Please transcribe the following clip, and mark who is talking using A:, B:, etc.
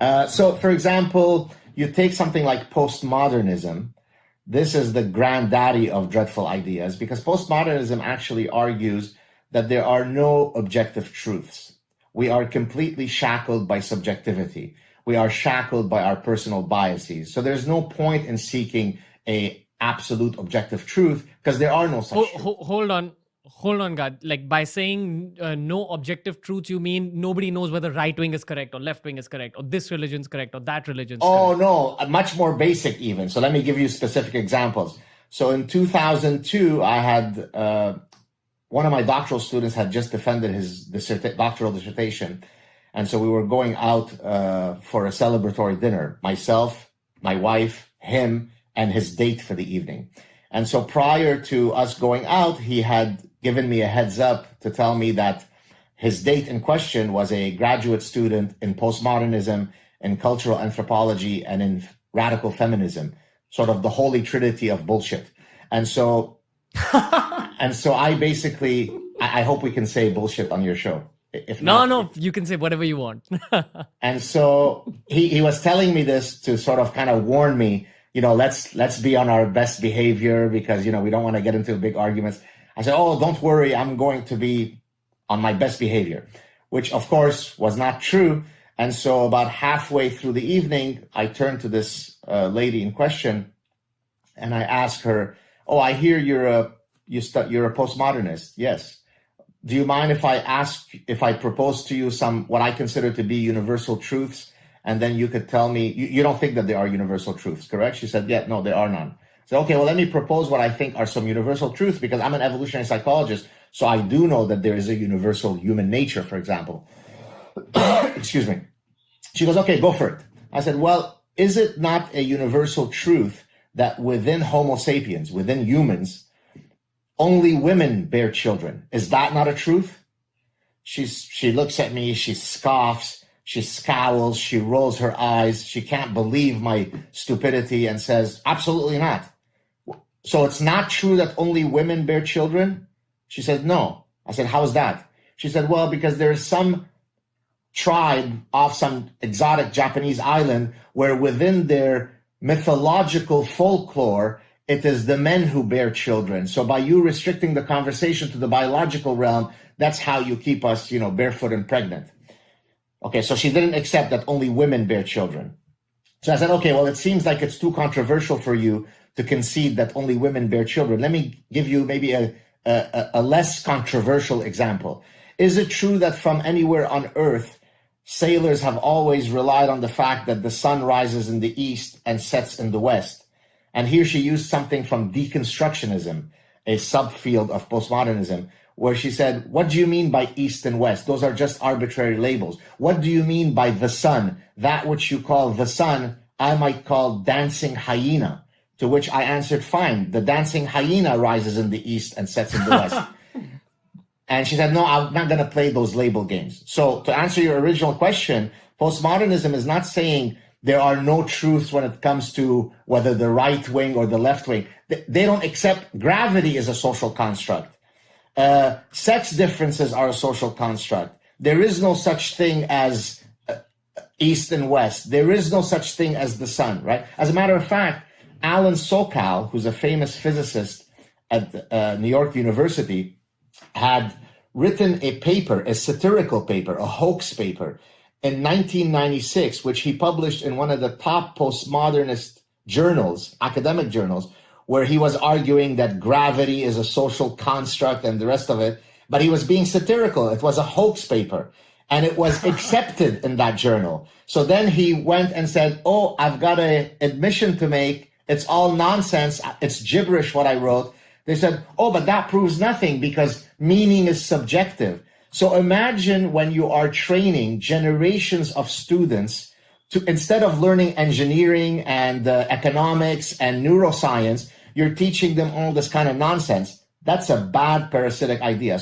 A: So, for example, you take something like postmodernism. This is the granddaddy of dreadful ideas because postmodernism actually argues that there are no objective truths. We are completely shackled by subjectivity. We are shackled by our personal biases. So there's no point in seeking a absolute objective truth because there are no such truths.
B: Hold on, Gad. Like by saying no objective truth, you mean nobody knows whether right wing is correct or left wing is correct or this religion's correct or that religion's correct.
A: Oh, no, much more basic even. So let me give you specific examples. So in 2002, I had one of my doctoral students had just defended his doctoral dissertation. And so we were going out for a celebratory dinner, myself, my wife, him, and his date for the evening. And so prior to us going out, he had given me a heads up to tell me that his date in question was a graduate student in postmodernism, in cultural anthropology, and in radical feminism, sort of the holy trinity of bullshit. And so, I basically, I hope we can say bullshit on your show. If not,
B: no, you can say whatever you want.
A: And so he was telling me this to sort of kind of warn me, let's be on our best behavior because, we don't want to get into big arguments. I said, oh, don't worry, I'm going to be on my best behavior, which of course was not true. And so about halfway through the evening, I turned to this lady in question and I asked her, oh, I hear you're a postmodernist. Yes. Do you mind if I propose to you what I consider to be universal truths? And then you could tell me, you don't think that there are universal truths, correct? She said, yeah, no, there are none. So, okay, well, let me propose what I think are some universal truths because I'm an evolutionary psychologist. So I do know that there is a universal human nature, for example. Excuse me. She goes, okay, go for it. I said, well, is it not a universal truth that within Homo sapiens, within humans, only women bear children? Is that not a truth? She looks at me, she scoffs, she scowls, she rolls her eyes, she can't believe my stupidity and says, absolutely not. So it's not true that only women bear children? She said, no. I said, how is that? She said, well, because there is some tribe off some exotic Japanese island where within their mythological folklore, it is the men who bear children. So by you restricting the conversation to the biological realm, that's how you keep us, barefoot and pregnant. Okay, so she didn't accept that only women bear children. So I said, okay, well, it seems like it's too controversial for you to concede that only women bear children. Let me give you maybe a less controversial example. Is it true that from anywhere on Earth, sailors have always relied on the fact that the sun rises in the east and sets in the west? And here she used something from deconstructionism, a subfield of postmodernism, where she said, what do you mean by east and west? Those are just arbitrary labels. What do you mean by the sun? That which you call the sun, I might call dancing hyena. To which I answered, fine, the dancing hyena rises in the east and sets in the west. And she said, no, I'm not going to play those label games. So to answer your original question, postmodernism is not saying there are no truths when it comes to whether the right wing or the left wing. They don't accept gravity as a social construct. Sex differences are a social construct. There is no such thing as east and west. There is no such thing as the sun, right? As a matter of fact, Alan Sokal, who's a famous physicist at New York University, had written a paper, a satirical paper, a hoax paper, in 1996, which he published in one of the top postmodernist journals, academic journals, where he was arguing that gravity is a social construct and the rest of it, but he was being satirical. It was a hoax paper, and it was accepted in that journal. So then he went and said, oh, I've got an admission to make. It's all nonsense. It's gibberish what I wrote. They said, oh, but that proves nothing because meaning is subjective. So imagine when you are training generations of students to, instead of learning engineering and economics and neuroscience, you're teaching them all this kind of nonsense. That's a bad parasitic idea.